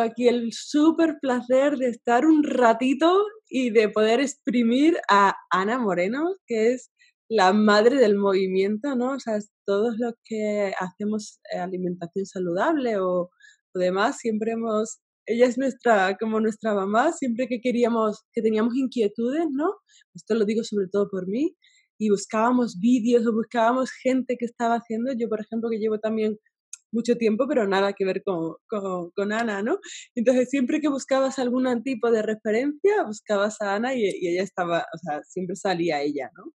tengo aquí el súper placer de estar un ratito y de poder exprimir a Ana Moreno, que es la madre del movimiento, ¿no? O sea, todos los que hacemos alimentación saludable o demás, siempre ella es como nuestra mamá, siempre que teníamos inquietudes, ¿no? Esto lo digo sobre todo por mí, y buscábamos vídeos o buscábamos gente que estaba haciendo, yo por ejemplo que llevo también mucho tiempo, pero nada que ver con Ana, ¿no? Entonces, siempre que buscabas algún tipo de referencia, buscabas a Ana y ella estaba, o sea, siempre salía ella, ¿no?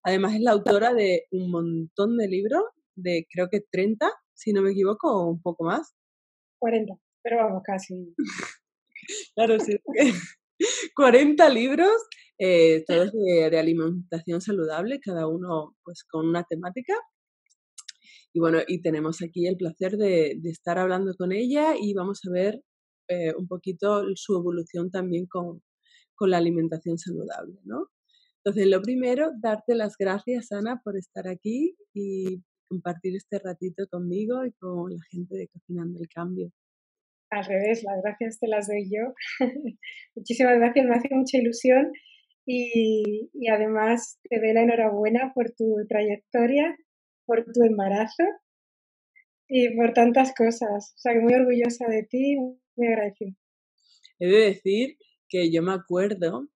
Además, es la autora de un montón de libros, de creo que 30, si no me equivoco, o un poco más. 40, pero vamos, casi. Claro, sí. 40 libros, todos de alimentación saludable, cada uno pues con una temática. Y bueno, y tenemos aquí el placer de estar hablando con ella y vamos a ver un poquito su evolución también con la alimentación saludable, ¿no? Entonces, lo primero, darte las gracias, Ana, por estar aquí y compartir este ratito conmigo y con la gente de Cocinando el Cambio. Al revés, las gracias te las doy yo. Muchísimas gracias, me hace mucha ilusión y además te doy la enhorabuena por tu trayectoria, por tu embarazo y por tantas cosas. O sea, que muy orgullosa de ti, muy agradecida. He de decir que yo me acuerdo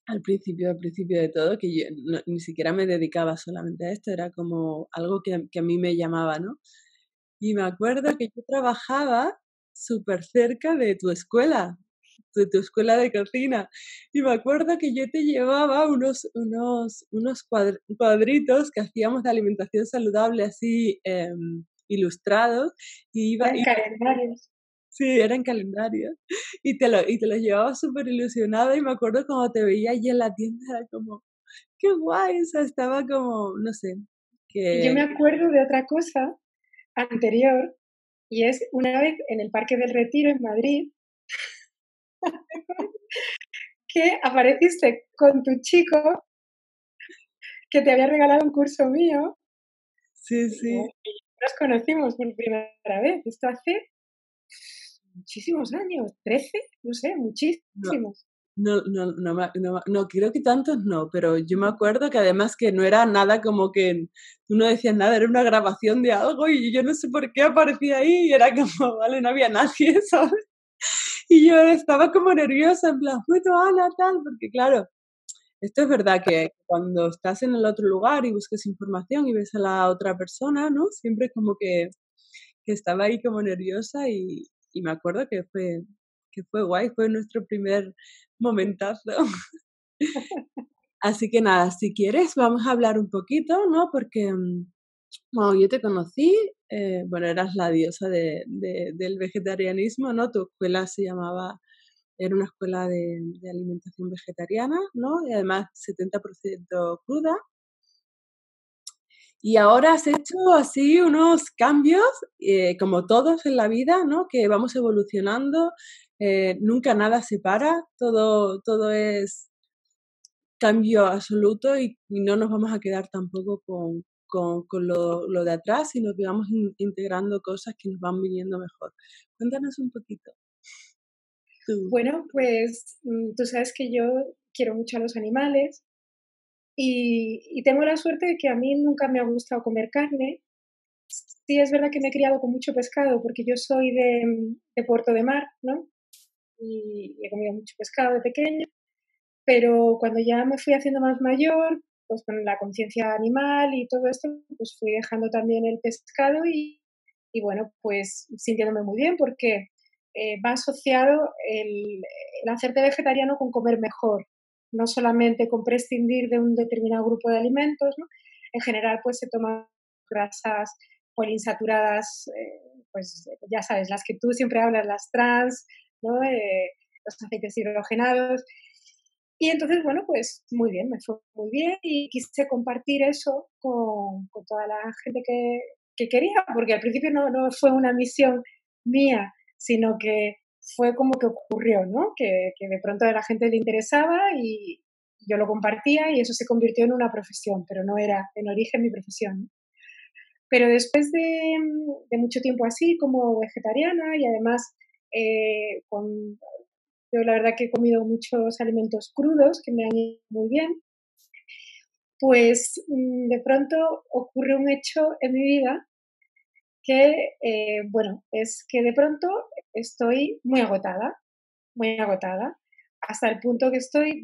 al principio de todo, que yo ni siquiera me dedicaba solamente a esto, era como algo que a mí me llamaba, ¿no? Y me acuerdo que yo trabajaba súper cerca de tu escuela de cocina. Y me acuerdo que yo te llevaba unos cuadritos que hacíamos de alimentación saludable así ilustrados. Y Eran calendarios. sí, eran calendarios. Y te los llevaba súper ilusionada y me acuerdo cuando te veía allí en la tienda, era como, qué guay, o sea, estaba como, no sé, Y yo que... me acuerdo de otra cosa anterior, y es una vez en el Parque del Retiro en Madrid, que apareciste con tu chico que te había regalado un curso mío Sí, y sí. bueno, nos conocimos por primera vez. Esto hace muchísimos años, 13, no sé, No, muchísimos. no, creo que tantos no, pero yo me acuerdo que además que no era nada como que tú no decías nada, era una grabación de algo y yo no sé por qué aparecía ahí y era como, vale, no había nadie, ¿sabes? Y yo estaba como nerviosa, en plan, bueno, Ana, tal, porque claro, esto es verdad que cuando estás en el otro lugar y buscas información y ves a la otra persona, ¿no? Siempre como que estaba ahí como nerviosa y me acuerdo que fue guay, fue nuestro primer momentazo. Así que nada, si quieres, vamos a hablar un poquito, ¿no? Porque cuando yo te conocí, bueno, eras la diosa del vegetarianismo, ¿no? Tu escuela era una escuela de alimentación vegetariana, ¿no? Y además 70% cruda. Y ahora has hecho así unos cambios, como todos en la vida, ¿no? Que vamos evolucionando, nunca nada se para, todo es cambio absoluto y no nos vamos a quedar tampoco con lo de atrás, sino que vamos integrando cosas que nos van viniendo mejor. Cuéntanos un poquito. Tú. Bueno, pues tú sabes que yo quiero mucho a los animales y tengo la suerte de que a mí nunca me ha gustado comer carne. Sí, es verdad que me he criado con mucho pescado porque yo soy de Puerto de Mar, ¿no? Y he comido mucho pescado de pequeña, pero cuando ya me fui haciendo más mayor, pues con la conciencia animal y todo esto, pues fui dejando también el pescado y bueno, pues sintiéndome muy bien porque va asociado el hacerte vegetariano con comer mejor, no solamente con prescindir de un determinado grupo de alimentos, ¿no? En general, pues se toman grasas poliinsaturadas, pues ya sabes, las que tú siempre hablas, las trans, ¿no? Los aceites hidrogenados. Y entonces, bueno, pues muy bien, me fue muy bien y quise compartir eso con toda la gente que quería, porque al principio no fue una misión mía, sino que fue como que ocurrió, ¿no? Que de pronto a la gente le interesaba y yo lo compartía y eso se convirtió en una profesión, pero no era en origen mi profesión, ¿no? Pero después de mucho tiempo así como vegetariana y además yo la verdad que he comido muchos alimentos crudos que me han ido muy bien, pues de pronto ocurre un hecho en mi vida que, bueno, es que de pronto estoy muy agotada, hasta el punto que estoy,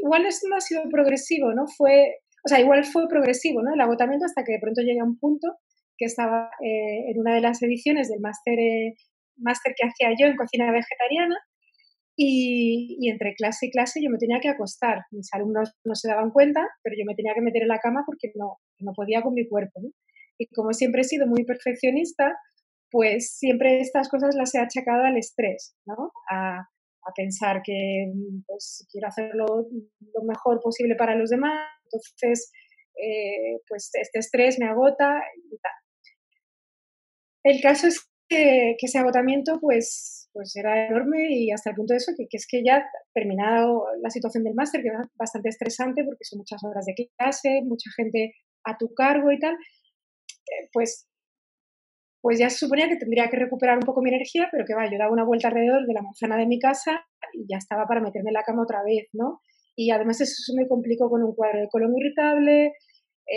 igual esto no ha sido progresivo, ¿no? O sea, igual fue progresivo, ¿no? El agotamiento hasta que de pronto llegué a un punto que estaba en una de las ediciones del máster que hacía yo en cocina vegetariana y entre clase y clase yo me tenía que acostar. Mis alumnos no se daban cuenta, pero yo me tenía que meter en la cama porque no podía con mi cuerpo, ¿no? Y como siempre he sido muy perfeccionista, pues siempre estas cosas las he achacado al estrés, ¿no? A pensar que pues quiero hacerlo lo mejor posible para los demás, entonces pues este estrés me agota y tal. El caso es que ese agotamiento pues era enorme y hasta el punto de eso que es que ya terminado la situación del máster, que era bastante estresante porque son muchas horas de clase, mucha gente a tu cargo y tal, pues pues ya se suponía que tendría que recuperar un poco mi energía, pero que va, yo daba una vuelta alrededor de la manzana de mi casa y ya estaba para meterme en la cama otra vez, ¿no? Y además eso se me complicó con un cuadro de colon irritable,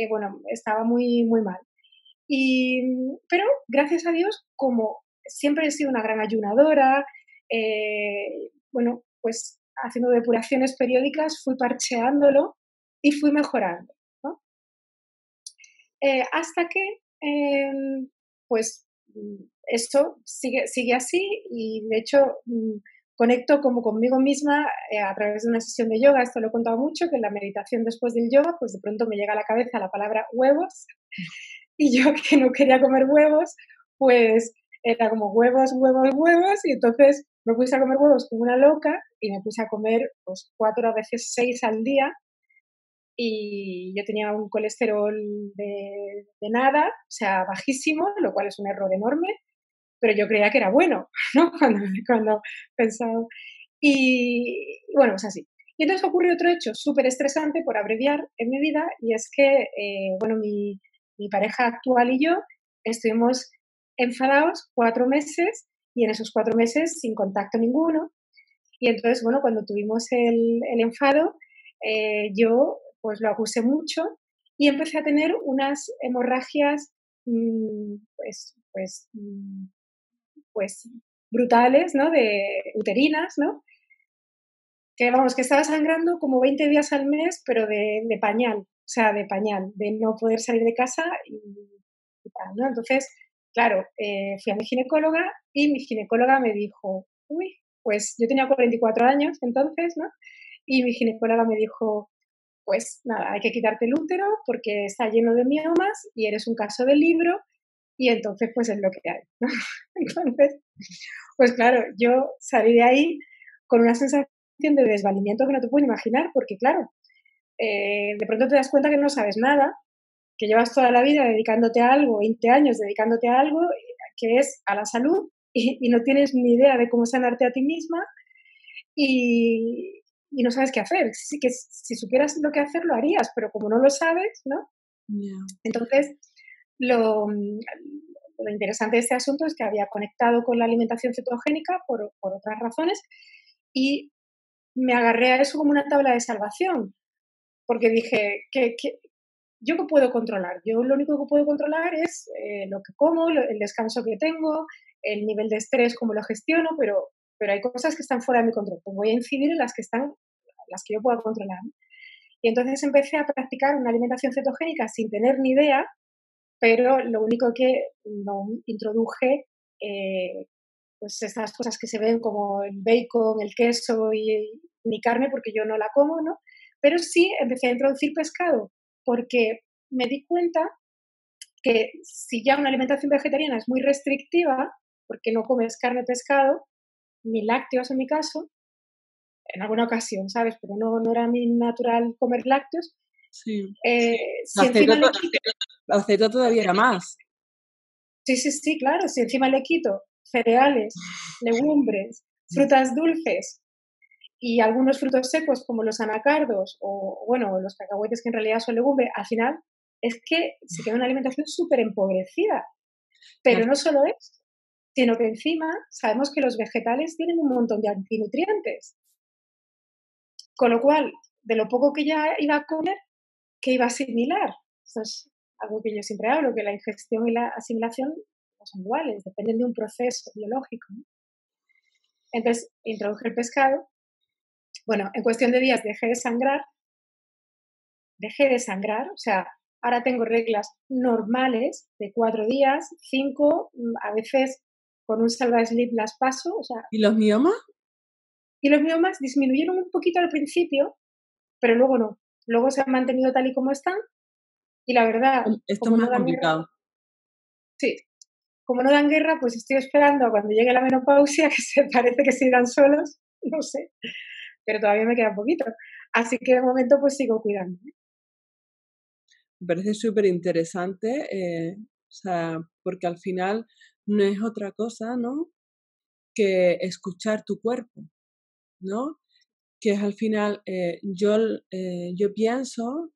bueno, estaba muy, muy mal. Pero gracias a Dios, como siempre he sido una gran ayunadora, bueno, pues haciendo depuraciones periódicas fui parcheándolo y fui mejorando, ¿no? Hasta que, pues, esto sigue así y de hecho conecto como conmigo misma a través de una sesión de yoga. Esto lo he contado mucho, que en la meditación después del yoga, pues de pronto me llega a la cabeza la palabra huevos y yo que no quería comer huevos, pues era como huevos, huevos, huevos y entonces me puse a comer huevos como una loca y me puse a comer pues 4, a veces 6 al día y yo tenía un colesterol de nada, o sea, bajísimo, lo cual es un error enorme, pero yo creía que era bueno, ¿no? Cuando pensaba. Y bueno, pues así. Y entonces ocurrió otro hecho súper estresante, por abreviar, en mi vida, y es que, bueno, mi pareja actual y yo estuvimos enfadados 4 meses y en esos 4 meses sin contacto ninguno. Y entonces, bueno, cuando tuvimos el enfado, yo pues lo acusé mucho y empecé a tener unas hemorragias pues, pues brutales, ¿no? De uterinas, ¿no? Que vamos, que estaba sangrando como 20 días al mes, pero de pañal, o sea, de pañal, de no poder salir de casa y tal, ¿no? Entonces, claro, fui a mi ginecóloga y mi ginecóloga me dijo, uy, pues yo tenía 44 años entonces, ¿no? Y mi ginecóloga me dijo, pues nada, hay que quitarte el útero porque está lleno de miomas y eres un caso de libro y entonces pues es lo que hay, ¿no? Entonces, pues claro, yo salí de ahí con una sensación de desvalimiento que no te puedes imaginar porque claro, de pronto te das cuenta que no sabes nada, que llevas toda la vida dedicándote a algo, 20 años dedicándote a algo que es a la salud y no tienes ni idea de cómo sanarte a ti misma y no sabes qué hacer. Sí que si supieras lo que hacer lo harías, pero como no lo sabes, ¿no? Yeah. Entonces, lo interesante de este asunto es que había conectado con la alimentación cetogénica por otras razones y me agarré a eso como una tabla de salvación, porque dije, ¿yo qué puedo controlar? Yo lo único que puedo controlar es lo que como, el descanso que tengo, el nivel de estrés, cómo lo gestiono, pero hay cosas que están fuera de mi control. Pues voy a incidir en las que están, las que yo pueda controlar. Y entonces empecé a practicar una alimentación cetogénica sin tener ni idea, pero lo único que no introduje, pues estas cosas que se ven como el bacon, el queso y mi carne, porque yo no la como, ¿no? Pero sí empecé a introducir pescado, porque me di cuenta que si ya una alimentación vegetariana es muy restrictiva, porque no comes carne, pescado, ni lácteos en mi caso, en alguna ocasión, ¿sabes? Pero no era mi natural comer lácteos. Sí. Si encima le quito... Aceite todavía era más. Sí, claro, si encima le quito cereales, legumbres, frutas dulces y algunos frutos secos como los anacardos o, bueno, los cacahuetes que en realidad son legumbre, al final es que se queda una alimentación súper empobrecida. Pero no solo eso, sino que encima sabemos que los vegetales tienen un montón de antinutrientes. Con lo cual, de lo poco que ya iba a comer, ¿qué iba a asimilar? Eso es algo que yo siempre hablo, que la ingestión y la asimilación no son iguales, dependen de un proceso biológico, ¿no? Entonces, introduje el pescado. Bueno, en cuestión de días dejé de sangrar, o sea, ahora tengo reglas normales de 4 días, 5, a veces con un salva-slip las paso, o sea, ¿Y los miomas? y los miomas disminuyeron un poquito al principio, pero luego no. Luego se han mantenido tal y como están, y la verdad, Esto es como no más dan guerra, complicado. sí, como no dan guerra, pues estoy esperando a cuando llegue la menopausia, que se parece que se irán solos, no sé, pero todavía me queda un poquito. Así que de momento pues sigo cuidando. Me parece súper interesante, o sea, porque al final no es otra cosa, ¿no? Que escuchar tu cuerpo, ¿no? Que es al final, yo pienso,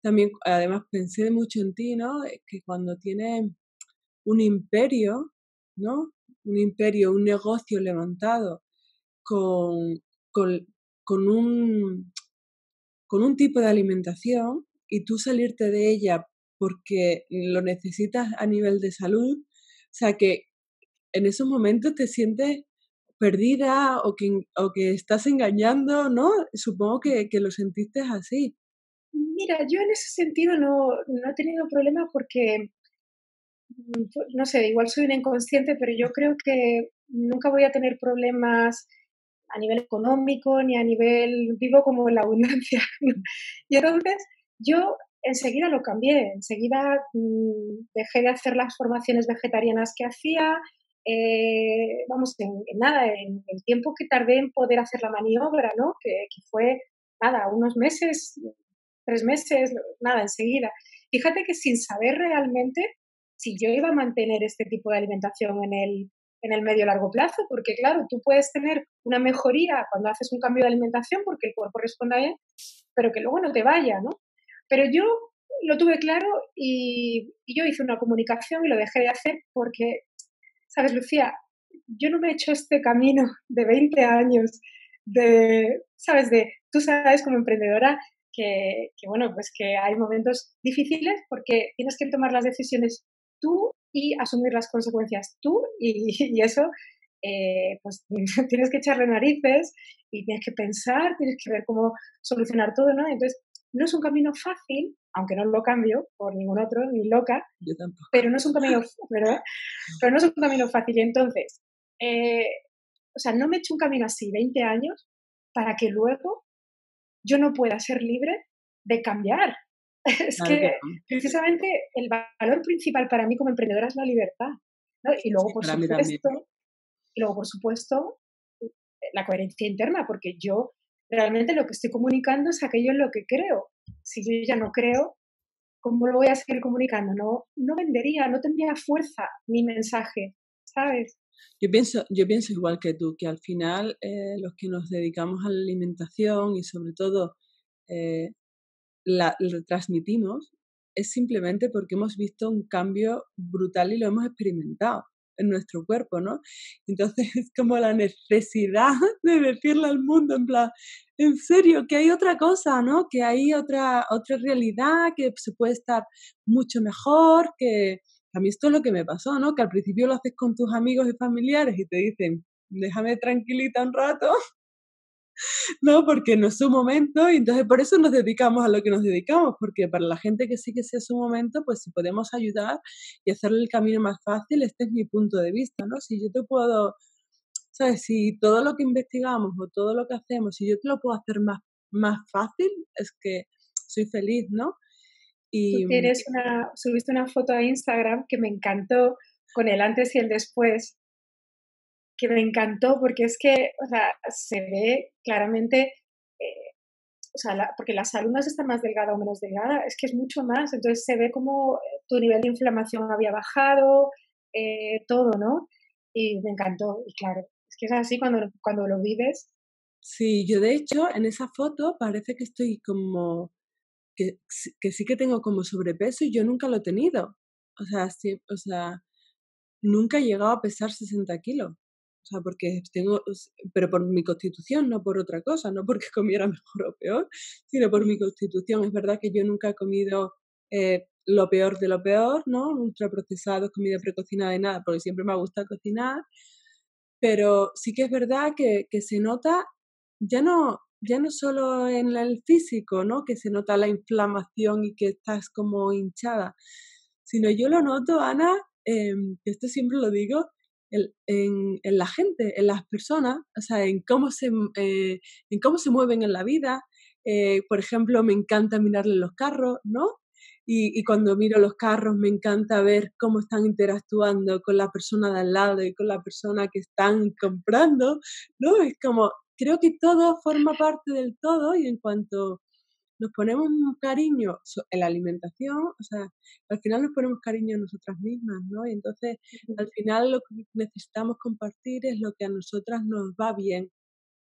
también, además pensé mucho en ti, ¿no? Que cuando tienes un imperio, ¿no? Un imperio, un negocio levantado con, con, con un, con un tipo de alimentación y tú salirte de ella porque lo necesitas a nivel de salud, o sea que en esos momentos te sientes perdida o que estás engañando, ¿no? Supongo que lo sentiste así. Mira, yo en ese sentido no he tenido problema porque, no sé, igual soy una inconsciente, pero yo creo que nunca voy a tener problemas a nivel económico ni a nivel, vivo como en la abundancia, ¿no? Y entonces yo enseguida lo cambié, enseguida dejé de hacer las formaciones vegetarianas que hacía, vamos, en nada, en el tiempo que tardé en poder hacer la maniobra, ¿no? Que fue, nada, unos meses, 3 meses, nada, enseguida. Fíjate que sin saber realmente si yo iba a mantener este tipo de alimentación en el medio largo plazo, porque claro, tú puedes tener una mejoría cuando haces un cambio de alimentación porque el cuerpo responda bien, pero que luego no te vaya, ¿no? Pero yo lo tuve claro y yo hice una comunicación y lo dejé de hacer porque, ¿sabes, Lucía? Yo no me he hecho este camino de 20 años ¿sabes? Tú sabes como emprendedora bueno, pues que hay momentos difíciles porque tienes que tomar las decisiones tú y asumir las consecuencias tú y eso, pues tienes que echarle narices y tienes que pensar, tienes que ver cómo solucionar todo, ¿no? Entonces, no es un camino fácil, aunque no lo cambio por ningún otro, ni loca, Yo tampoco. pero no es un camino, ¿verdad? Pero no es un camino fácil. Y entonces, eh, o sea, no me he hecho un camino así 20 años para que luego yo no pueda ser libre de cambiar. Es Claro que que no. precisamente el valor principal para mí como emprendedora es la libertad, ¿no? Sí, para mí también. Y luego, por supuesto, la coherencia interna, porque yo realmente lo que estoy comunicando es aquello en lo que creo. Si yo ya no creo, ¿cómo lo voy a seguir comunicando? No vendería, no tendría fuerza mi mensaje, ¿sabes? Yo pienso igual que tú, que al final los que nos dedicamos a la alimentación y sobre todo eh, lo transmitimos es simplemente porque hemos visto un cambio brutal y lo hemos experimentado en nuestro cuerpo, ¿no? Entonces es como la necesidad de decirle al mundo en plan, en serio, que hay otra cosa, ¿no? Que hay otra realidad, que se puede estar mucho mejor, que a mí esto es lo que me pasó, ¿no? Que al principio lo haces con tus amigos y familiares y te dicen, déjame tranquilita un rato, ¿no? Porque no es su momento y entonces por eso nos dedicamos a lo que nos dedicamos, porque para la gente que sí que sea su momento, pues si podemos ayudar y hacerle el camino más fácil, este es mi punto de vista, ¿no? Si yo te puedo, ¿sabes? Si todo lo que investigamos o todo lo que hacemos, si yo te lo puedo hacer más fácil, es que soy feliz, ¿no? Tú Y subiste una foto a Instagram que me encantó con el antes y el después, que me encantó porque es que, o sea, se ve claramente, eh, o sea, porque la salud no es estar más delgada o menos delgada, es que es mucho más. Entonces se ve como tu nivel de inflamación había bajado, todo, ¿no? Y me encantó. Y claro, es que es así cuando lo vives. sí, yo de hecho en esa foto parece que estoy como, que sí que tengo como sobrepeso y yo nunca lo he tenido. O sea, sí, o sea, nunca he llegado a pesar 60 kilos. O sea, porque pero por mi constitución, no por otra cosa, no porque comiera mejor o peor, sino por mi constitución. Es verdad que yo nunca he comido lo peor de lo peor, ¿no? Ultraprocesados, comida precocinada y nada, porque siempre me gusta cocinar, pero sí que es verdad que se nota ya no solo en el físico, ¿no? Que se nota la inflamación y que estás como hinchada, sino yo lo noto, Ana, esto siempre lo digo, en la gente, en las personas, o sea, en cómo se mueven en la vida. Por ejemplo, me encanta mirarle los carros, ¿no? Y cuando miro los carros me encanta ver cómo están interactuando con la persona de al lado y con la persona que están comprando, ¿no? Es como, creo que todo forma parte del todo y en cuanto nos ponemos un cariño en la alimentación, o sea, al final nos ponemos cariño en nosotras mismas, ¿no? Y entonces, al final lo que necesitamos compartir es lo que a nosotras nos va bien,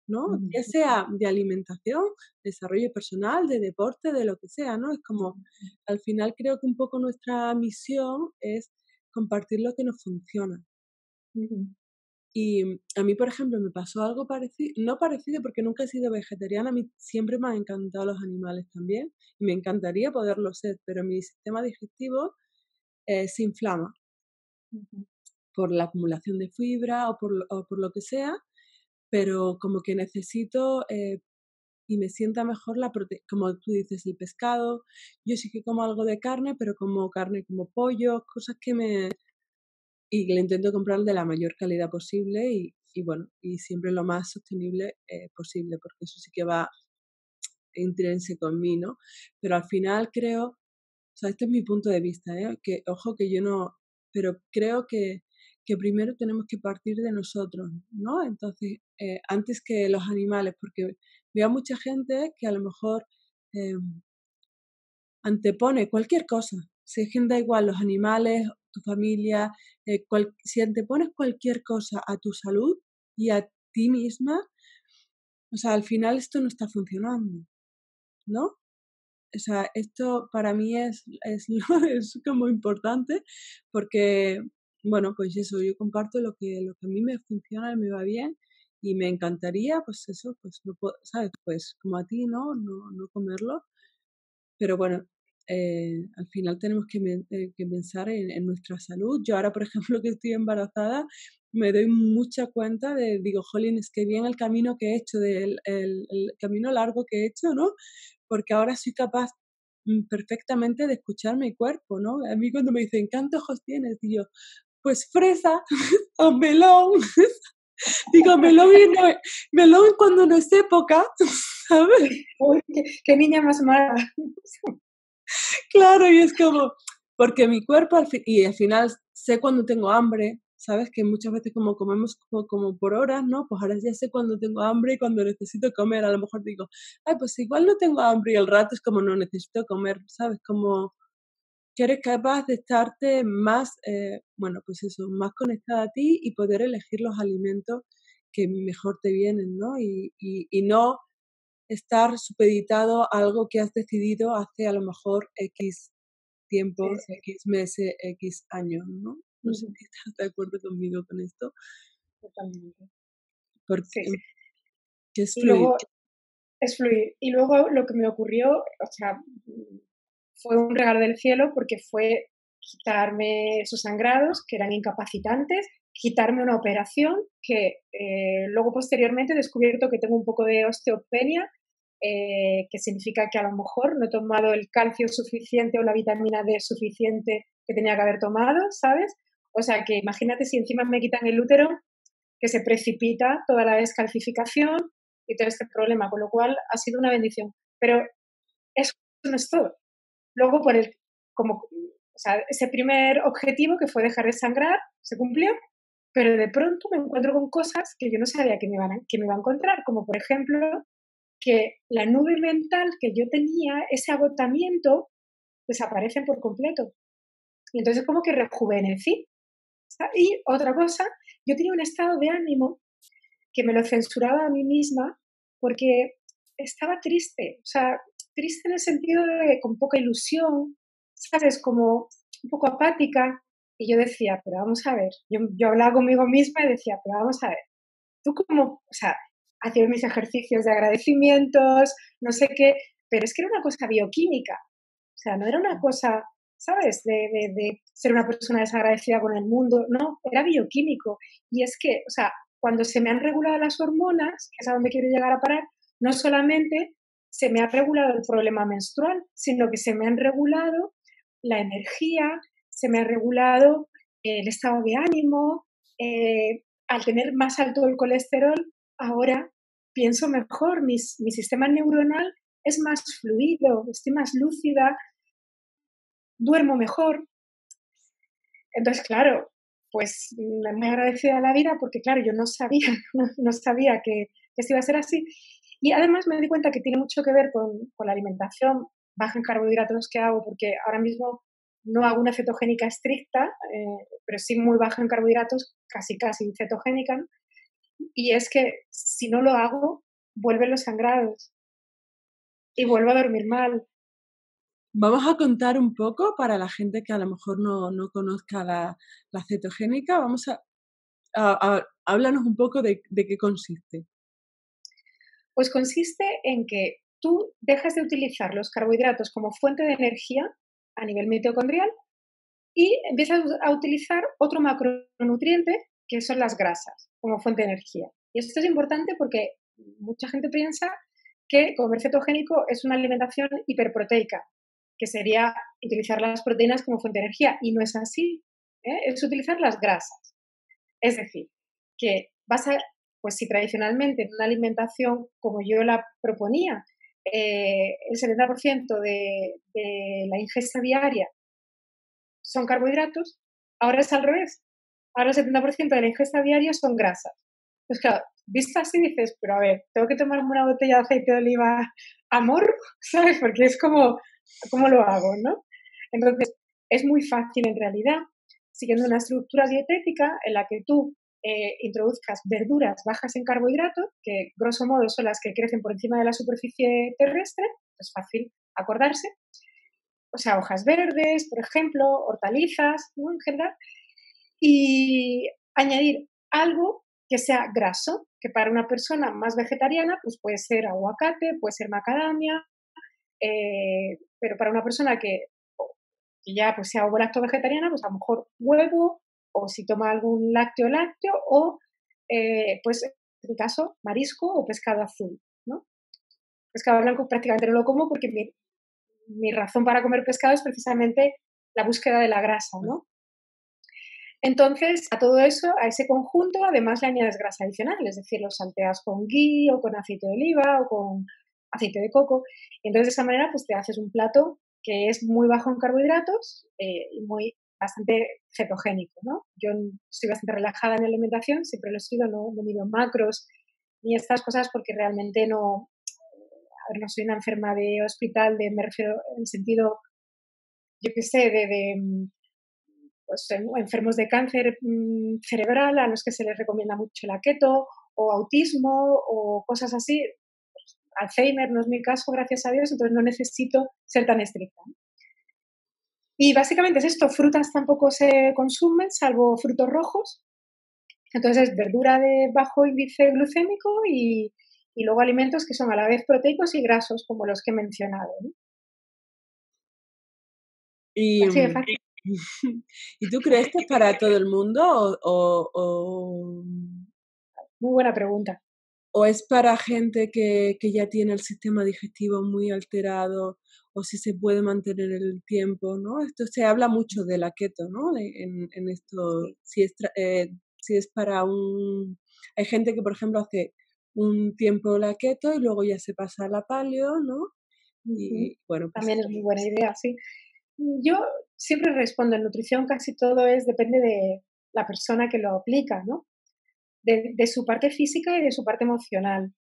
¿no? Ya sea de alimentación, desarrollo personal, de deporte, de lo que sea, ¿no? Es como, al final creo que un poco nuestra misión es compartir lo que nos funciona. Y a mí, por ejemplo, me pasó algo parecido, no parecido porque nunca he sido vegetariana, a mí siempre me han encantado los animales también, y me encantaría poderlo ser, pero mi sistema digestivo se inflama por la acumulación de fibra o por lo que sea, pero como que necesito y me sienta mejor como tú dices, el pescado. Yo sí que como algo de carne, pero como carne como pollo, cosas que y le intento comprar de la mayor calidad posible y bueno, y siempre lo más sostenible posible, porque eso sí que va intrínseco en mí, ¿no? Pero al final creo, o sea, este es mi punto de vista, ¿eh? Que, ojo, que yo no, pero creo que primero tenemos que partir de nosotros, ¿no? Entonces, antes que los animales, porque veo a mucha gente que a lo mejor eh, antepone cualquier cosa. Si es que da igual los animales, tu familia, si antepones cualquier cosa a tu salud y a ti misma, o sea, al final esto no está funcionando, ¿no? O sea, esto para mí es como importante porque, bueno, pues eso, yo comparto lo que a mí me funciona y me va bien y me encantaría, pues eso, pues no puedo, ¿sabes? Pues como a ti, ¿no? No comerlo. Pero bueno, al final tenemos que pensar en nuestra salud. Yo ahora, por ejemplo, que estoy embarazada, me doy mucha cuenta digo, jolín, es que bien el camino que he hecho, el camino largo que he hecho, ¿no? Porque ahora soy capaz perfectamente de escuchar mi cuerpo, ¿no? A mí cuando me dicen, ¿cuántos ojos tienes? Y yo, pues fresa o melón. Digo, melón cuando no es época, ¿sabes? Uy, qué niña más mala. Claro, y es como, porque mi cuerpo y al final sé cuando tengo hambre, ¿sabes? Que muchas veces como comemos como por horas, ¿no? Pues ahora ya sé cuando tengo hambre y cuando necesito comer. A lo mejor digo, ay, pues igual no tengo hambre y el rato es como no necesito comer, ¿sabes? Como que eres capaz de estarte más, bueno, pues eso, más conectada a ti y poder elegir los alimentos que mejor te vienen, ¿no? Y no estar supeditado a algo que has decidido hace a lo mejor X tiempo, Sí, sí, X meses, X años, ¿no? No sé si estás de acuerdo conmigo con esto, totalmente. porque Sí, sí. que es Y fluir. luego es fluir. Y luego lo que me ocurrió, o sea, fue un regalo del cielo porque fue quitarme esos sangrados que eran incapacitantes, quitarme una operación que luego posteriormente he descubierto que tengo un poco de osteopenia, que significa que a lo mejor no he tomado el calcio suficiente o la vitamina D suficiente que tenía que haber tomado, ¿sabes? O sea que imagínate si encima me quitan el útero, que se precipita toda la descalcificación y todo este problema, con lo cual ha sido una bendición. Pero eso no es todo. Luego, o sea, ese primer objetivo que fue dejar de sangrar se cumplió, pero de pronto me encuentro con cosas que yo no sabía que me iba a encontrar, como por ejemplo que la nube mental que yo tenía, ese agotamiento, desaparece por completo. Y entonces como que rejuvenecí. Y otra cosa, yo tenía un estado de ánimo que me lo censuraba a mí misma porque estaba triste, o sea, triste en el sentido de con poca ilusión, ¿sabes? Como un poco apática. Y yo decía, pero vamos a ver, yo hablaba conmigo misma y decía, pero vamos a ver, tú como, o sea, hacía mis ejercicios de agradecimientos, no sé qué, pero es que era una cosa bioquímica, o sea, no era una cosa, ¿sabes?, de ser una persona desagradecida con el mundo, no, era bioquímico. Y es que, o sea, cuando se me han regulado las hormonas, que es a donde quiero llegar a parar, no solamente se me ha regulado el problema menstrual, sino que se me han regulado la energía, se me ha regulado el estado de ánimo, al tener más alto el colesterol, ahora pienso mejor, mi sistema neuronal es más fluido, estoy más lúcida, duermo mejor. Entonces, claro, pues me agradecida a la vida porque, claro, yo no sabía, no sabía que esto iba a ser así. Y además me di cuenta que tiene mucho que ver con la alimentación baja en carbohidratos que hago, porque ahora mismo no hago una cetogénica estricta, pero sí muy baja en carbohidratos, casi cetogénica, ¿no? Y es que si no lo hago, vuelven los sangrados y vuelvo a dormir mal. Vamos a contar un poco para la gente que a lo mejor no conozca la cetogénica. Vamos a háblanos un poco de qué consiste. Pues consiste en que tú dejas de utilizar los carbohidratos como fuente de energía a nivel mitocondrial y empiezas a utilizar otro macronutriente que son las grasas como fuente de energía. Y esto es importante porque mucha gente piensa que comer cetogénico es una alimentación hiperproteica, que sería utilizar las proteínas como fuente de energía, y no es así, ¿eh? Es utilizar las grasas. Es decir, que vas a, pues si tradicionalmente en una alimentación como yo la proponía, el 70% de la ingesta diaria son carbohidratos, ahora es al revés. Ahora el 70% de la ingesta diaria son grasas. Pues claro, visto así dices, pero a ver, tengo que tomarme una botella de aceite de oliva a morro, ¿sabes? Porque es como, ¿cómo lo hago, no? Entonces, es muy fácil en realidad, siguiendo una estructura dietética en la que tú introduzcas verduras bajas en carbohidratos, que grosso modo son las que crecen por encima de la superficie terrestre, es fácil acordarse, o sea, hojas verdes, por ejemplo, hortalizas, ¿no? En general, y añadir algo que sea graso, que para una persona más vegetariana, pues puede ser aguacate, puede ser macadamia, pero para una persona que ya pues sea ovo-lacto vegetariana, pues a lo mejor huevo, o si toma algún lácteo, o pues en mi caso, marisco o pescado azul, ¿no? Pescado blanco prácticamente no lo como porque mi razón para comer pescado es precisamente la búsqueda de la grasa, ¿no? Entonces, a todo eso, a ese conjunto, además le añades grasa adicional, es decir, lo salteas con ghee o con aceite de oliva o con aceite de coco. Y entonces, de esa manera, pues te haces un plato que es muy bajo en carbohidratos y bastante cetogénico, ¿no? Yo soy bastante relajada en la alimentación, siempre lo he sido, no mido macros ni estas cosas porque realmente a ver, no soy una enferma de hospital, me refiero en el sentido, yo qué sé, pues, enfermos de cáncer cerebral a los que se les recomienda mucho la keto, o autismo, o cosas así. Pues, Alzheimer no es mi caso, gracias a Dios, entonces no necesito ser tan estricta. Y básicamente es esto, frutas tampoco se consumen, salvo frutos rojos. Entonces es verdura de bajo índice glucémico y luego alimentos que son a la vez proteicos y grasos, como los que he mencionado, ¿no? Y, Así de fácil. ¿Y tú crees que es para todo el mundo Muy buena pregunta. o es para gente que ya tiene el sistema digestivo muy alterado o si se puede mantener el tiempo, ¿no? Esto se habla mucho de la keto, ¿no? En esto, Sí. si es para un... Hay gente que, por ejemplo, hace un tiempo la keto y luego ya se pasa a la paleo, ¿no? Ujú. Y bueno, pues También es muy buena idea, sí. Yo siempre respondo, en nutrición casi todo depende de la persona que lo aplica, ¿no? De su parte física y de su parte emocional.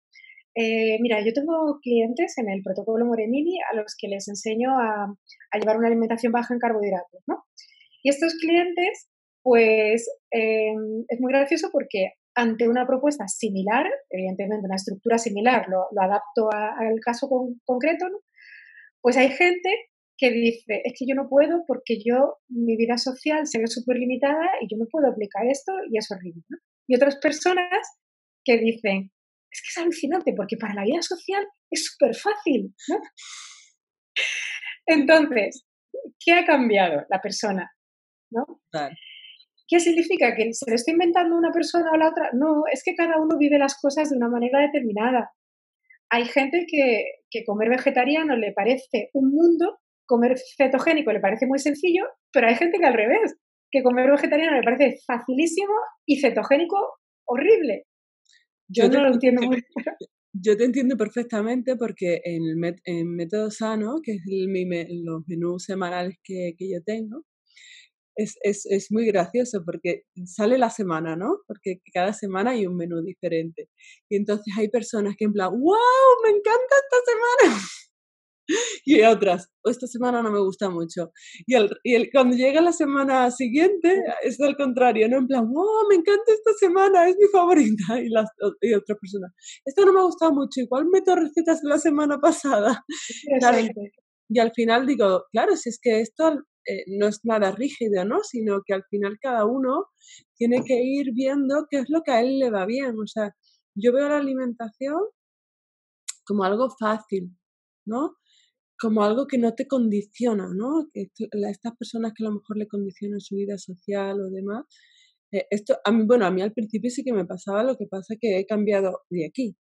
Mira, yo tengo clientes en el protocolo Morenini a los que les enseño a llevar una alimentación baja en carbohidratos, ¿no? Y estos clientes, pues es muy gracioso porque ante una propuesta similar, evidentemente una estructura similar, lo adapto al caso concreto, ¿no? Pues hay gente que dice, es que yo no puedo porque mi vida social se ve súper limitada y yo no puedo aplicar esto y es horrible, ¿no? Y otras personas que dicen, es que es alucinante porque para la vida social es súper fácil, ¿no? Entonces, ¿qué ha cambiado la persona, ¿no? Claro. ¿Qué significa? ¿Que se lo está inventando una persona o la otra? No, es que cada uno vive las cosas de una manera determinada. Hay gente que comer vegetariano le parece un mundo, comer cetogénico le parece muy sencillo, pero hay gente que al revés, que comer vegetariano le parece facilísimo y cetogénico horrible. Yo Yo te, no lo entiendo muy bien. yo te entiendo perfectamente porque en Método Sano, que es los menús semanales que yo tengo, es muy gracioso porque sale la semana, ¿no? Porque cada semana hay un menú diferente. Y entonces hay personas que en plan, ¡wow! ¡Me encanta esta semana! Y otras, esta semana no me gusta mucho. Cuando llega la semana siguiente, es al contrario, ¿no? En plan, wow, me encanta esta semana, es mi favorita. Y otra persona, esto no me ha gustado mucho, igual meto recetas de la semana pasada. Claro, Interesante. y al final digo, claro, si es que esto no es nada rígido, ¿no? Sino que al final cada uno tiene que ir viendo qué es lo que a él le va bien. O sea, yo veo la alimentación como algo fácil, ¿no? Como algo que no te condiciona, ¿no? Estas personas que a lo mejor le condicionan su vida social o demás. Esto, a mí al principio sí que me pasaba, lo que pasa es que he cambiado de aquí.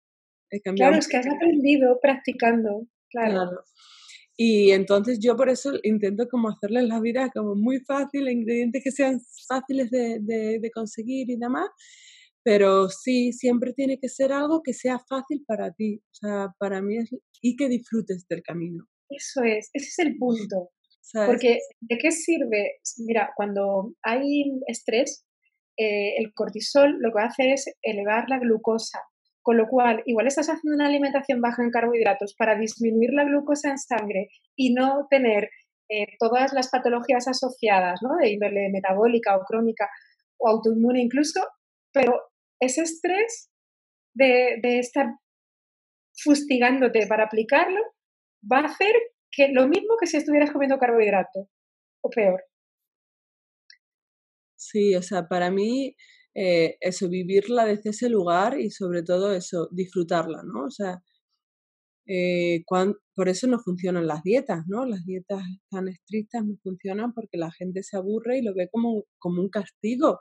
He cambiado Claro, es que has aprendido practicando, claro. claro. Y entonces yo por eso intento como hacerles la vida como muy fácil, ingredientes que sean fáciles de conseguir y demás, pero sí, siempre tiene que ser algo que sea fácil para ti, o sea, para mí es, y que disfrutes del camino, Eso es, ese es el punto. ¿sabes? Porque, ¿de qué sirve? Mira, cuando hay estrés, el cortisol lo que hace es elevar la glucosa, con lo cual, igual estás haciendo una alimentación baja en carbohidratos para disminuir la glucosa en sangre y no tener todas las patologías asociadas, ¿no? De índole metabólica o crónica o autoinmune incluso, pero ese estrés de estar fustigándote para aplicarlo va a hacer que lo mismo que si estuvieras comiendo carbohidratos, o peor. Sí, o sea, para mí eso, vivirla desde ese lugar y sobre todo eso, disfrutarla, ¿no? O sea, por eso no funcionan las dietas, ¿no? Las dietas tan estrictas no funcionan porque la gente se aburre y lo ve como un castigo,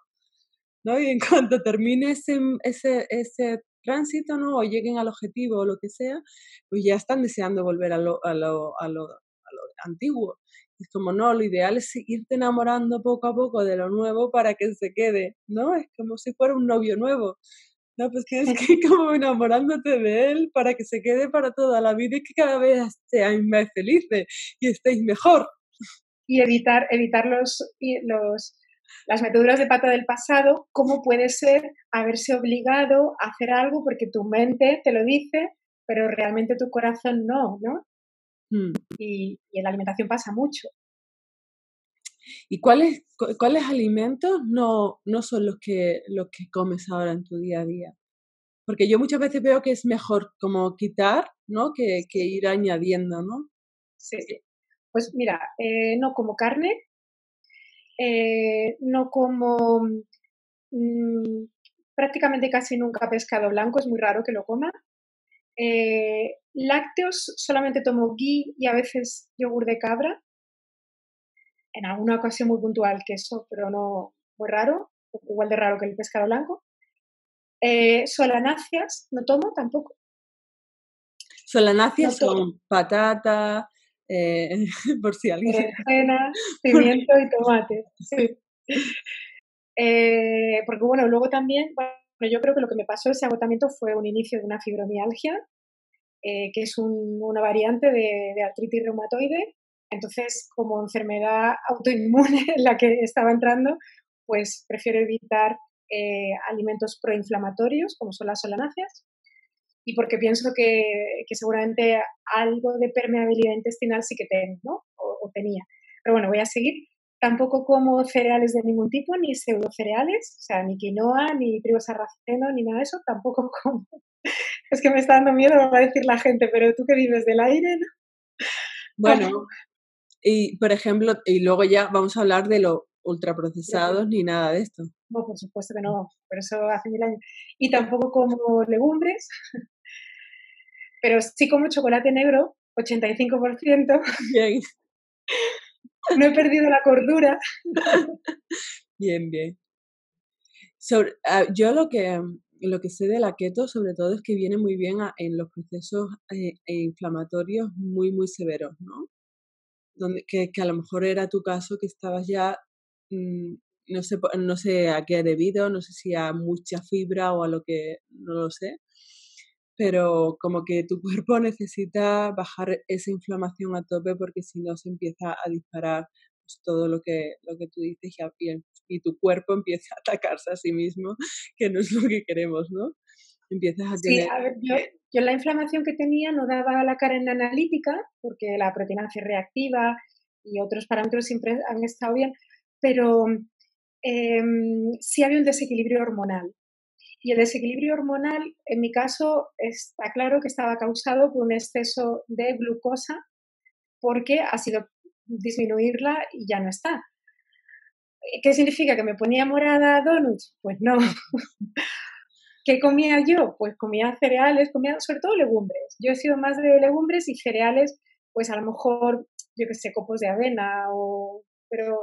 ¿no? Y en cuanto termine ese tránsito, ¿no? O lleguen al objetivo o lo que sea, pues ya están deseando volver a lo antiguo. Es como, no, lo ideal es irte enamorando poco a poco de lo nuevo para que se quede, ¿no? Es como si fuera un novio nuevo. No, pues tienes que ir como enamorándote de él para que se quede para toda la vida y que cada vez seáis más felices y estéis mejor. Y evitar las meteduras de pata del pasado, cómo puede ser haberse obligado a hacer algo porque tu mente te lo dice, pero realmente tu corazón no, ¿no? Mm. Y en la alimentación pasa mucho. ¿Y cuáles alimentos no son los que comes ahora en tu día a día? Porque yo muchas veces veo que es mejor como quitar, ¿no? Que ir añadiendo, ¿no? Sí. Pues mira, no como carne, no como mm, prácticamente casi nunca pescado blanco, es muy raro que lo coma. Lácteos solamente tomo ghee y a veces yogur de cabra. En alguna ocasión muy puntual queso, pero no muy raro, igual de raro que el pescado blanco. Solanáceas no tomo tampoco. Solanáceas No tomo son patata, por si alguien... berenjena, porque- pimiento y tomate. Sí. Porque bueno, luego también, bueno, yo creo que lo que me pasó ese agotamiento fue un inicio de una fibromialgia, que es una variante de artritis reumatoide. Entonces, como enfermedad autoinmune en la que estaba entrando, pues prefiero evitar alimentos proinflamatorios, como son las solanáceas, y porque pienso que seguramente algo de permeabilidad intestinal sí que tengo, ¿no? O tenía. Pero bueno, voy a seguir. Tampoco como cereales de ningún tipo, ni pseudocereales, o sea, ni quinoa, ni trigo sarraceno, ni nada de eso, tampoco como. Es que me está dando miedo, me va a decir la gente, pero tú que vives del aire, ¿no? Bueno, Y, por ejemplo, y luego ya vamos a hablar de los ultraprocesados ni nada de esto. No, por supuesto que no, por eso hace 1000 años. Y tampoco como legumbres, pero sí como chocolate negro, 85%. Bien. No he perdido la cordura. Bien, bien. Yo lo que sé de la keto, sobre todo, es que viene muy bien en los procesos inflamatorios muy, muy severos, ¿no? Que a lo mejor era tu caso, que estabas ya, mm, no sé a qué ha debido, no sé si a mucha fibra o a lo que, no lo sé, pero como que tu cuerpo necesita bajar esa inflamación a tope porque si no se empieza a disparar pues, todo lo que tú dices y tu cuerpo empieza a atacarse a sí mismo, que no es lo que queremos, ¿no? Empiezas a Sí, tener... a ver, yo la inflamación que tenía no daba la cara en la analítica, porque la proteína C reactiva y otros parámetros siempre han estado bien, pero sí había un desequilibrio hormonal. Y el desequilibrio hormonal, en mi caso, está claro que estaba causado por un exceso de glucosa, porque ha sido disminuirla y ya no está. ¿Qué significa? ¿Que me ponía morada donuts? Pues no. ¿Qué comía yo? Pues comía cereales, comía sobre todo legumbres. Yo he sido más de legumbres y cereales, pues a lo mejor, yo qué sé, copos de avena pero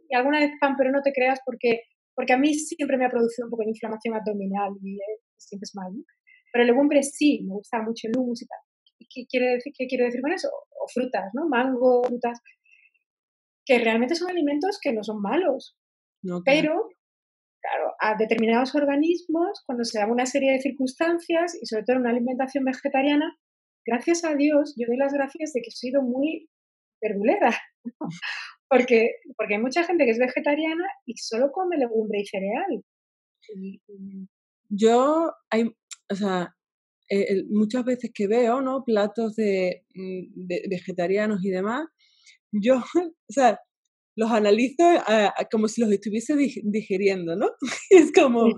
y alguna vez pan, pero no te creas porque a mí siempre me ha producido un poco de inflamación abdominal y te sientes mal, ¿no? Pero legumbres sí, me gusta mucho el hummus y tal. ¿Y qué quiero decir con eso? O frutas, ¿no? Mango, frutas, que realmente son alimentos que no son malos, No, claro. pero claro, a determinados organismos, cuando se da una serie de circunstancias y sobre todo en una alimentación vegetariana, gracias a Dios, yo doy las gracias de que he sido muy verdulera, porque hay mucha gente que es vegetariana y solo come legumbre y cereal. Y Yo, o sea, muchas veces que veo, ¿no? Platos de vegetarianos y demás, yo, o sea, los analizo como si los estuviese digiriendo, ¿no? Es como, sí,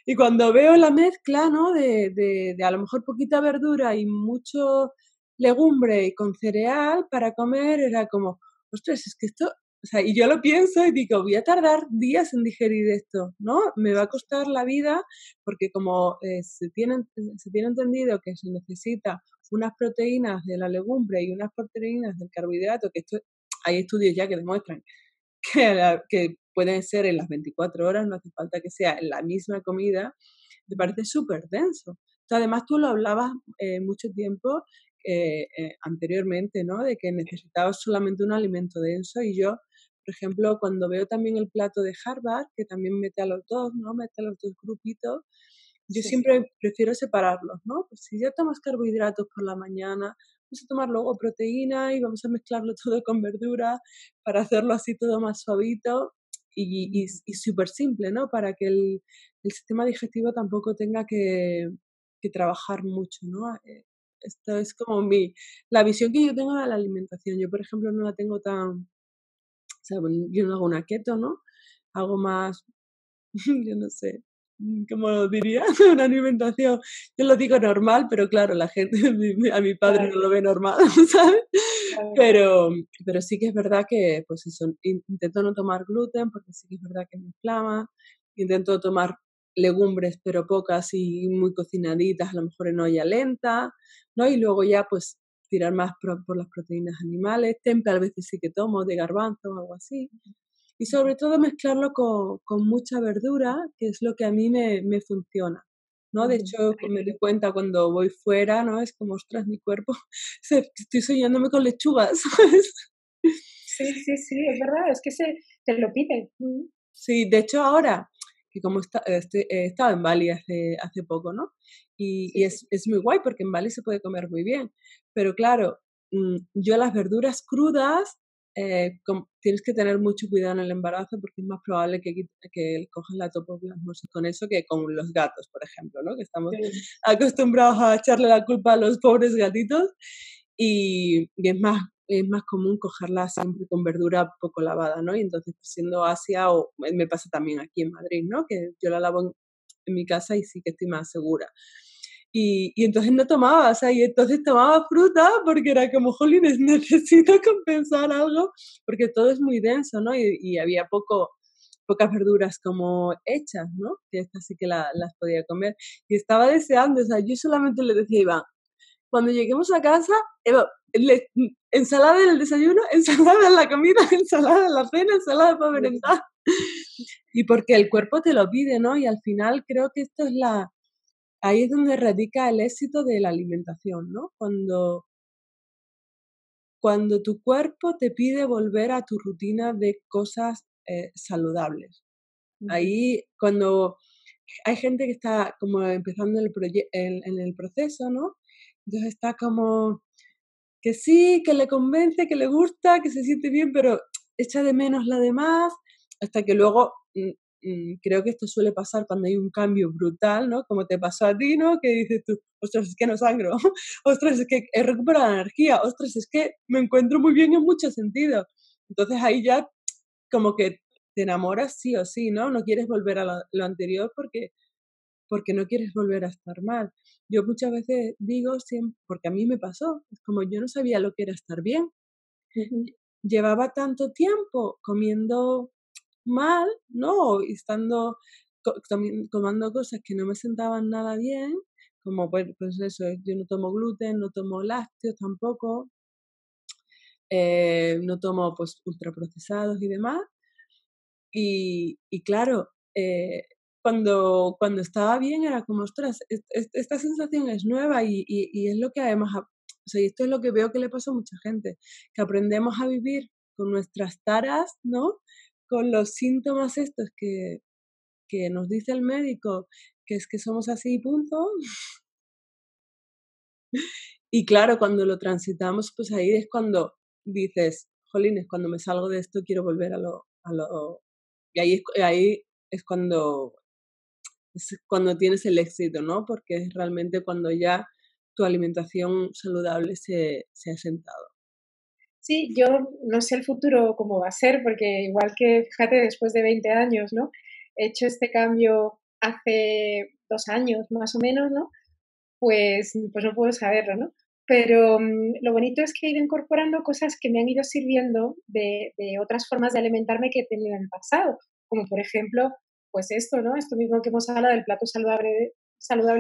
y cuando veo la mezcla, ¿no? De a lo mejor poquita verdura y mucho legumbre y con cereal para comer, era como, ostras, es que esto, o sea, y yo lo pienso y digo, voy a tardar días en digerir esto, ¿no? Me va a costar la vida porque como se tiene entendido que se necesita unas proteínas de la legumbre y unas proteínas del carbohidrato, que esto hay estudios ya que demuestran que pueden ser en las 24 horas, no hace falta que sea en la misma comida, me parece súper denso. Además, tú lo hablabas mucho tiempo anteriormente, ¿no? De que necesitabas solamente un alimento denso y yo, por ejemplo, cuando veo también el plato de Harvard, que también mete a los dos, ¿no? Mete a los dos grupitos, yo sí, siempre prefiero separarlos, ¿no? Pues si ya tomas carbohidratos por la mañana, vamos a tomar luego proteína y vamos a mezclarlo todo con verdura para hacerlo así todo más suavito y súper simple, ¿no? Para que el sistema digestivo tampoco tenga que trabajar mucho, ¿no? Esto es como la visión que yo tengo de la alimentación. Yo, por ejemplo, no la tengo tan, o sea, bueno, yo no hago una keto, ¿no? Hago más, yo no sé, ¿cómo lo diría? Una alimentación, yo lo digo normal, pero claro, la gente, a mi padre claro, no lo ve normal, ¿sabes? claro. Pero, pero sí que es verdad que, pues eso, intento no tomar gluten porque sí que es verdad que me inflama, intento tomar legumbres, pero pocas y muy cocinaditas, a lo mejor en olla lenta, ¿no? Y luego ya, pues, tirar más por las proteínas animales, tempe a veces sí que tomo, de garbanzo o algo así. Y sobre todo mezclarlo con mucha verdura, que es lo que a mí me funciona, ¿no? De Ujú. hecho, me doy cuenta cuando voy fuera, ¿no? Es como, ostras, mi cuerpo, estoy soñándome con lechugas, ¿sabes? Sí, sí, sí, es verdad, es que te lo piden. Sí, de hecho ahora, que como he estado en Bali hace poco, ¿no? Y Sí, sí, es muy guay porque en Bali se puede comer muy bien, pero claro, yo las verduras crudas, tienes que tener mucho cuidado en el embarazo porque es más probable que cojas la topoplasmosis con eso que con los gatos, por ejemplo, ¿no? Que estamos sí. acostumbrados a echarle la culpa a los pobres gatitos y es más común cogerla siempre con verdura poco lavada, ¿no? Y entonces, pues, siendo Asia, o me pasa también aquí en Madrid, ¿no? Que yo la lavo en mi casa y sí que estoy más segura. Y entonces no tomaba, o sea, y entonces tomaba fruta porque era como, jolines, necesito compensar algo, porque todo es muy denso, ¿no? Y había pocas verduras como hechas, ¿no? Que estas sí que las podía comer. Y estaba deseando, o sea, yo solamente le decía a Iván, cuando lleguemos a casa, ensalada en el desayuno, ensalada en la comida, ensalada en la cena, ensalada para merendar. Y porque el cuerpo te lo pide, ¿no? Y al final creo que esto es ahí es donde radica el éxito de la alimentación, ¿no? Cuando tu cuerpo te pide volver a tu rutina de cosas saludables. Ahí, cuando hay gente que está como empezando en el proceso, ¿no? Entonces está como que sí, que le convence, que le gusta, que se siente bien, pero echa de menos la demás, hasta que luego creo que esto suele pasar cuando hay un cambio brutal, ¿no? Como te pasó a ti, ¿no? Que dices tú, ostras, es que no sangro, ostras, es que he recuperado la energía, ostras, es que me encuentro muy bien en muchos sentidos. Entonces ahí ya como que te enamoras sí o sí, ¿no? No quieres volver a lo anterior porque no quieres volver a estar mal. Yo muchas veces digo, siempre, porque a mí me pasó, es como yo no sabía lo que era estar bien. Llevaba tanto tiempo comiendo mal, ¿no? Y estando tomando cosas que no me sentaban nada bien, como pues eso, yo no tomo gluten, no tomo lácteos tampoco, no tomo pues ultraprocesados y demás. Y claro, cuando estaba bien era como, ostras, esta sensación es nueva y es lo que además, o sea, y esto es lo que veo que le pasa a mucha gente, que aprendemos a vivir con nuestras taras, ¿no? Con los síntomas estos que nos dice el médico, que es que somos así y punto. Y claro, cuando lo transitamos, pues ahí es cuando dices, jolines, cuando me salgo de esto quiero volver y ahí es cuando tienes el éxito, ¿no? Porque es realmente cuando ya tu alimentación saludable se ha sentado. Sí, yo no sé el futuro cómo va a ser, porque igual que, fíjate, después de 20 años, ¿no? He hecho este cambio hace 2 años más o menos, ¿no? Pues no puedo saberlo, ¿no? Pero lo bonito es que he ido incorporando cosas que me han ido sirviendo de otras formas de alimentarme que he tenido en el pasado, como por ejemplo, pues esto, ¿no? Esto mismo que hemos hablado del plato saludable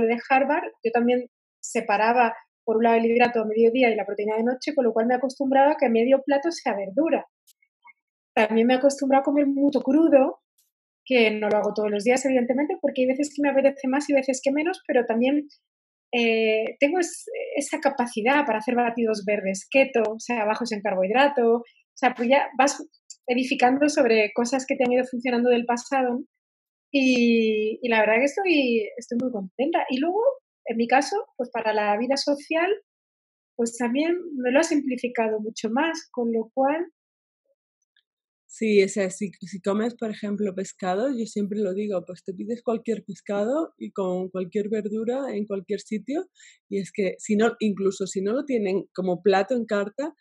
de Harvard, yo también separaba por un lado el hidrato a mediodía y la proteína de noche, con lo cual me he acostumbrado a que medio plato sea verdura. También me he acostumbrado a comer mucho crudo, que no lo hago todos los días, evidentemente, porque hay veces que me apetece más y veces que menos, pero también tengo esa capacidad para hacer batidos verdes keto, o sea, bajos en carbohidrato, o sea, pues ya vas edificando sobre cosas que te han ido funcionando del pasado y la verdad que estoy muy contenta. Y luego, en mi caso, pues para la vida social, pues también me lo ha simplificado mucho más, con lo cual... Sí, o sea, si comes, por ejemplo, pescado, yo siempre lo digo, pues te pides cualquier pescado y con cualquier verdura en cualquier sitio, y es que si no, incluso si no lo tienen como plato en carta,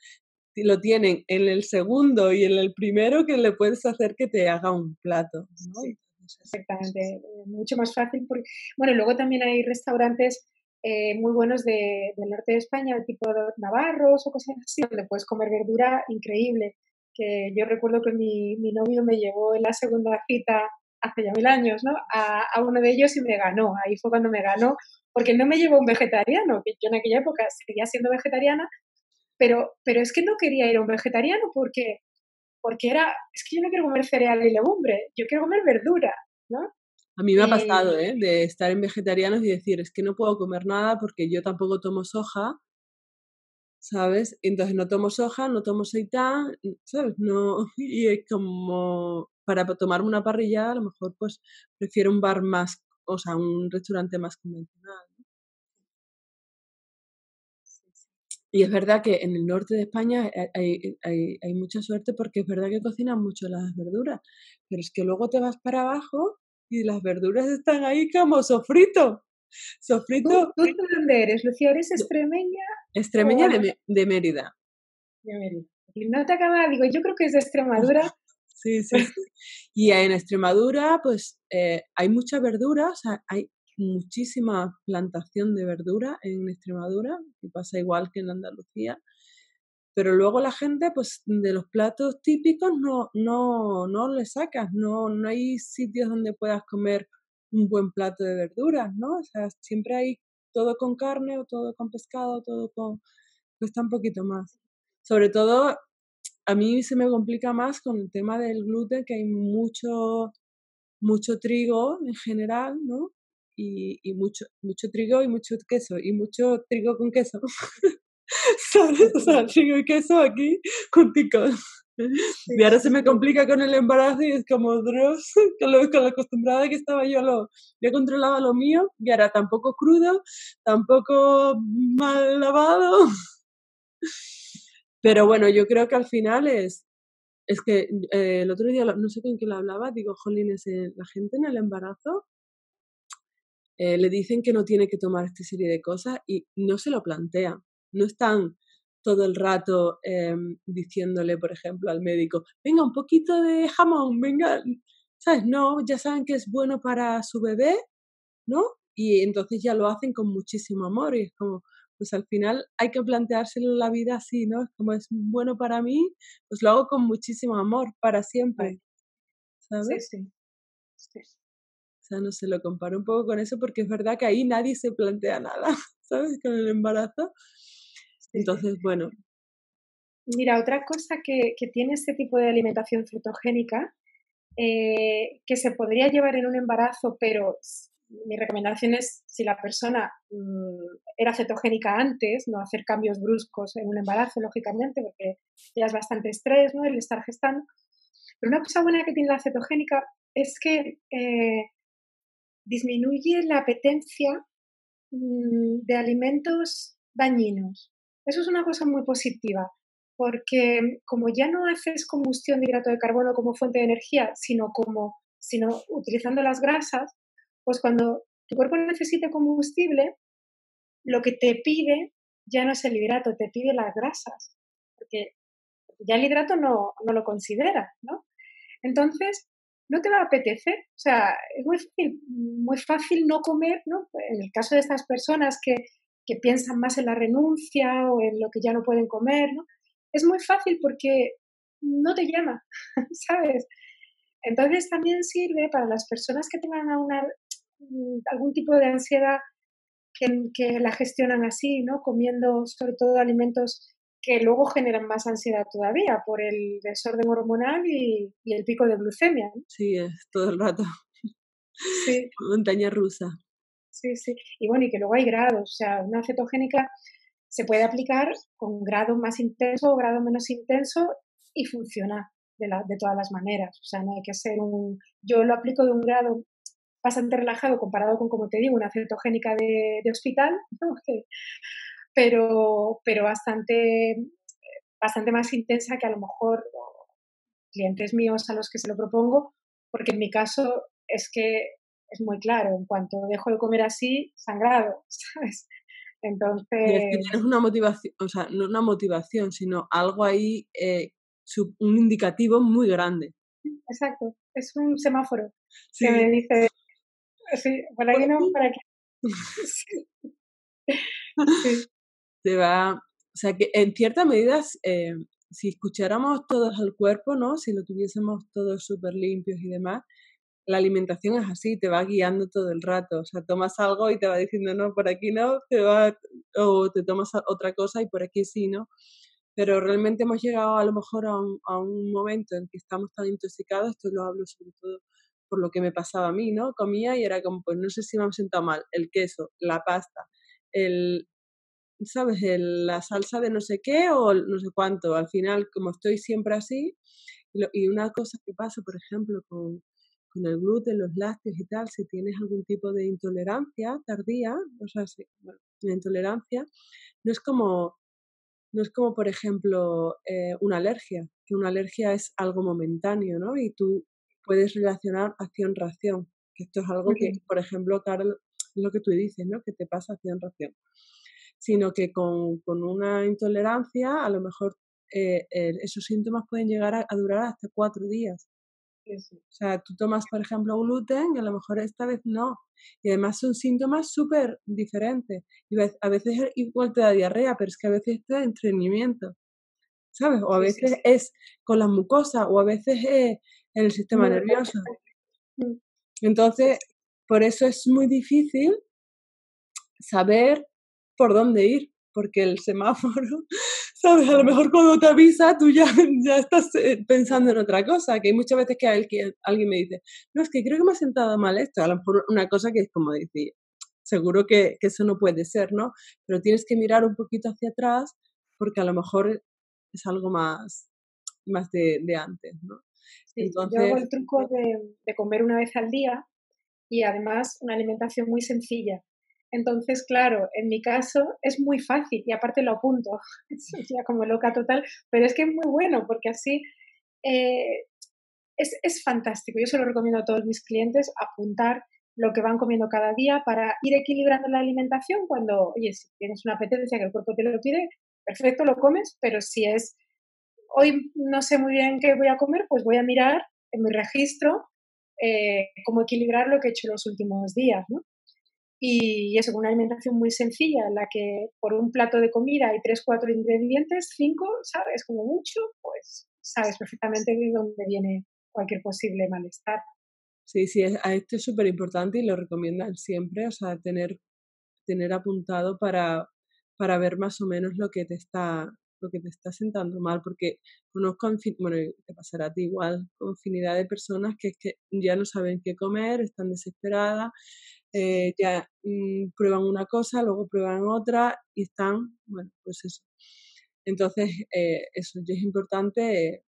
si lo tienen en el segundo y en el primero que le puedes hacer que te haga un plato, ¿no? Sí, Entonces, exactamente, mucho más fácil. Porque, bueno, luego también hay restaurantes muy buenos del norte de España, tipo navarros o cosas así, donde puedes comer verdura increíble. Que yo recuerdo que mi novio me llevó en la segunda cita hace ya 1000 años, ¿no? A uno de ellos y me ganó. Ahí fue cuando me ganó, porque no me llevó un vegetariano, que yo en aquella época seguía siendo vegetariana, pero es que no quería ir a un vegetariano porque es que yo no quiero comer cereal y legumbre, yo quiero comer verdura, ¿no? a mí me ha Y pasado, ¿eh? De estar en vegetarianos y decir, es que no puedo comer nada porque yo tampoco tomo soja, ¿sabes? Entonces no tomo soja, no tomo seitán, ¿sabes? No, y es como para tomarme una parrilla, a lo mejor pues prefiero un bar más, o sea, un restaurante más convencional. Y es verdad que en el norte de España hay mucha suerte porque es verdad que cocinan mucho las verduras, pero es que luego te vas para abajo y las verduras están ahí como sofrito, sofrito ¿tú de dónde eres, Lucía? ¿Eres extremeña o extremeña de Mérida. de Mérida? Y no te acaba, digo, yo creo que es de Extremadura. Sí, sí, sí. Y en Extremadura, pues hay mucha verdura, o sea, hay muchísima plantación de verdura en Extremadura, y pasa igual que en Andalucía. Pero luego la gente, pues de los platos típicos no le sacas, no hay sitios donde puedas comer un buen plato de verduras, ¿no? O sea, siempre hay todo con carne o todo con pescado, todo con... cuesta un poquito más. Sobre todo, a mí se me complica más con el tema del gluten, que hay mucho trigo en general, ¿no? Y mucho trigo y mucho queso, y mucho trigo con queso. ¿Sabes? O sea, trigo y queso aquí junticos. Y ahora se me complica con el embarazo y es como, Dios, con lo acostumbrada que estaba yo controlaba lo mío y ahora tampoco crudo, tampoco mal lavado. Pero bueno, yo creo que al final es que el otro día, no sé con quién lo hablaba, digo, jolines, la gente en el embarazo le dicen que no tiene que tomar esta serie de cosas y no se lo plantean. No están todo el rato diciéndole, por ejemplo, al médico, venga, un poquito de jamón, venga, ¿sabes? No, ya saben que es bueno para su bebé, ¿no? Y entonces ya lo hacen con muchísimo amor y es como, pues al final hay que planteárselo la vida así, ¿no? Es como es bueno para mí, pues lo hago con muchísimo amor, para siempre, Vale. Sí, ¿sabes? sí, sí. O sea, no sé, lo comparo un poco con eso porque es verdad que ahí nadie se plantea nada, ¿sabes? Con el embarazo. Sí, sí. Entonces, bueno, Mira, otra cosa que tiene este tipo de alimentación cetogénica, que se podría llevar en un embarazo, pero mi recomendación es, si la persona era cetogénica antes, no hacer cambios bruscos en un embarazo, lógicamente, porque ya es bastante estrés, ¿no? El estar gestando. Pero una cosa buena que tiene la cetogénica es que disminuye la apetencia de alimentos dañinos. Eso es una cosa muy positiva, porque como ya no haces combustión de hidrato de carbono como fuente de energía, sino utilizando las grasas, pues cuando tu cuerpo necesite combustible, lo que te pide ya no es el hidrato, te pide las grasas, porque ya el hidrato no lo considera, ¿no? Entonces, no te va a apetecer. O sea, es muy fácil no comer, ¿no? En el caso de estas personas que piensan más en la renuncia o en lo que ya no pueden comer, ¿no? Es muy fácil porque no te llama, ¿sabes? Entonces también sirve para las personas que tengan algún tipo de ansiedad que la gestionan así, ¿no? Comiendo sobre todo alimentos que luego generan más ansiedad todavía por el desorden hormonal y el pico de glucemia, ¿no? sí, es todo el rato Sí, montaña rusa. sí, sí. Y bueno, y que luego hay grados, o sea, una cetogénica se puede aplicar con grado más intenso o grado menos intenso y funciona de todas las maneras. O sea, no hay que ser yo lo aplico de un grado bastante relajado comparado con, como te digo, una cetogénica de hospital, ¿no? Pero bastante más intensa que a lo mejor clientes míos a los que se lo propongo, porque en mi caso es que es muy claro, en cuanto dejo de comer así, sangrado, ¿sabes? Y es que Entonces, tienes una motivación, o sea, no una motivación, sino algo ahí, un indicativo muy grande. exacto, es un semáforo que Sí, me dice, sí, por por aquí no, aquí. por aquí. Sí, sí, Te va, o sea, que en cierta medida, si escucháramos todos al cuerpo, ¿no? Si lo tuviésemos todos súper limpios y demás, la alimentación es así, te va guiando todo el rato. O sea, tomas algo y te va diciendo, no, por aquí no, o te tomas otra cosa y por aquí sí, ¿no? Pero realmente hemos llegado a lo mejor a un momento en que estamos tan intoxicados, esto lo hablo sobre todo por lo que me pasaba a mí, ¿no? Comía y era como, pues no sé si me ha sentado mal, el queso, la pasta, el, ¿sabes? La salsa de no sé qué o no sé cuánto. Al final, como estoy siempre así, y una cosa que pasa, por ejemplo, con el gluten, los lácteos y tal, si tienes algún tipo de intolerancia tardía, o sea, bueno, una intolerancia, no es como, no es como por ejemplo, una alergia, que una alergia es algo momentáneo, ¿no? Y tú puedes relacionar acción-reacción, que esto es algo que, ujú, por ejemplo, Carol, es lo que tú dices, ¿no? Que te pasa acción-reacción. Sino que con una intolerancia, a lo mejor esos síntomas pueden llegar a durar hasta 4 días. sí, sí. O sea, tú tomas, por ejemplo, gluten y a lo mejor esta vez no. Y además son síntomas súper diferentes. Y a veces igual te da diarrea, pero es que a veces te da estreñimiento, ¿sabes? O a Sí, sí, veces sí. es con las mucosas, o a veces es en el sistema Muy nervioso. mm, sí, Entonces, sí. por eso es muy difícil saber por dónde ir, porque el semáforo, ¿sabes? A lo Claro, mejor cuando te avisa tú ya, ya estás pensando en otra cosa, que hay muchas veces que alguien me dice, no, es que creo que me ha sentado mal esto, a lo mejor una cosa que es como decir, seguro que eso no puede ser, ¿no? Pero tienes que mirar un poquito hacia atrás porque a lo mejor es algo más de antes, ¿no? sí. Yo hago Entonces, el truco de comer una vez al día y además una alimentación muy sencilla. Entonces, claro, en mi caso es muy fácil y aparte lo apunto, soy ya como loca total, pero es que es muy bueno porque así eh, es fantástico. Yo se lo recomiendo a todos mis clientes apuntar lo que van comiendo cada día para ir equilibrando la alimentación cuando, oye, si tienes una apetencia que el cuerpo te lo pide, perfecto, lo comes, pero si es hoy no sé muy bien qué voy a comer, pues voy a mirar en mi registro cómo equilibrar lo que he hecho los últimos días, ¿no? Y eso, con una alimentación muy sencilla, en la que por un plato de comida hay 3, 4 ingredientes, 5, ¿sabes? Como mucho, pues sabes perfectamente de dónde viene cualquier posible malestar. sí, sí, a esto es súper importante y lo recomiendan siempre, o sea, tener apuntado para ver más o menos lo que te está sentando mal, porque conozco, bueno, y te pasará a ti igual, con infinidad de personas que es que ya no saben qué comer, están desesperadas, ya prueban una cosa, luego prueban otra y están, bueno, pues eso. Entonces, eso ya es importante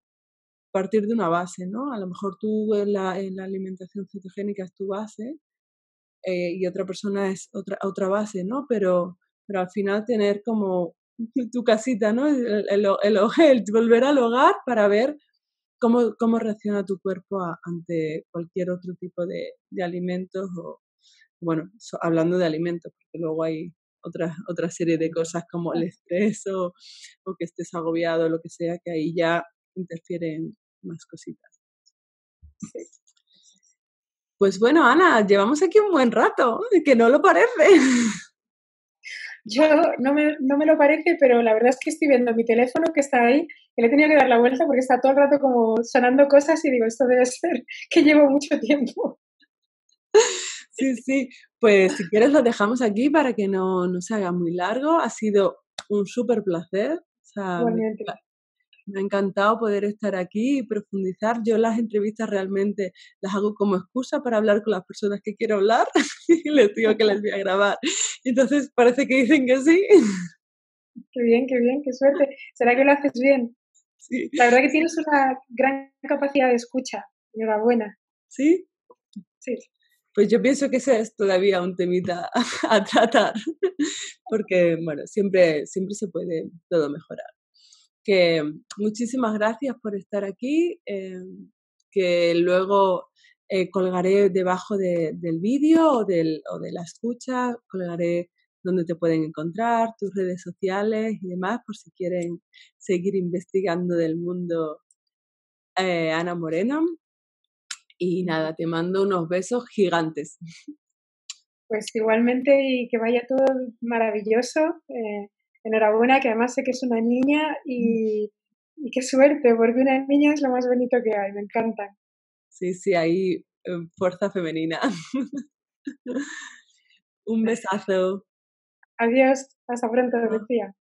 partir de una base, ¿no? A lo mejor tú en la alimentación cetogénica es tu base, y otra persona es otra base, ¿no? Pero al final tener como tu casita, ¿no? El volver al hogar para ver cómo reacciona tu cuerpo ante cualquier otro tipo de alimentos o, bueno, hablando de alimentos, porque luego hay otra serie de cosas como el estrés o que estés agobiado o lo que sea, que ahí ya interfieren más cositas. Sí. Pues bueno, Ana, llevamos aquí un buen rato, que no lo parece. Yo no me lo parece, pero la verdad es que estoy viendo mi teléfono que está ahí, que le he tenido que dar la vuelta porque está todo el rato como sonando cosas y digo, esto debe ser que llevo mucho tiempo. Sí, sí, pues si quieres lo dejamos aquí para que no se haga muy largo. Ha sido un súper placer. O sea, Igualmente. me ha encantado poder estar aquí y profundizar. Yo las entrevistas realmente las hago como excusa para hablar con las personas que quiero hablar y les digo que les voy a grabar. Entonces parece que dicen que sí. Qué bien, qué suerte. ¿Será que lo haces bien? Sí, La verdad que tienes una gran capacidad de escucha. Enhorabuena. sí. Sí, Pues yo pienso que ese es todavía un temita a tratar, porque bueno, siempre se puede todo mejorar. Que muchísimas gracias por estar aquí, que luego colgaré debajo del vídeo o de la escucha, colgaré donde te pueden encontrar, tus redes sociales y demás, por si quieren seguir investigando del mundo, Ana Moreno. Y nada, te mando unos besos gigantes. pues igualmente y que vaya todo maravilloso. Enhorabuena, que además sé que es una niña y qué suerte, porque una niña es lo más bonito que hay, me encanta. Sí, sí, ahí fuerza femenina. Un besazo. Adiós, hasta pronto, Lucía.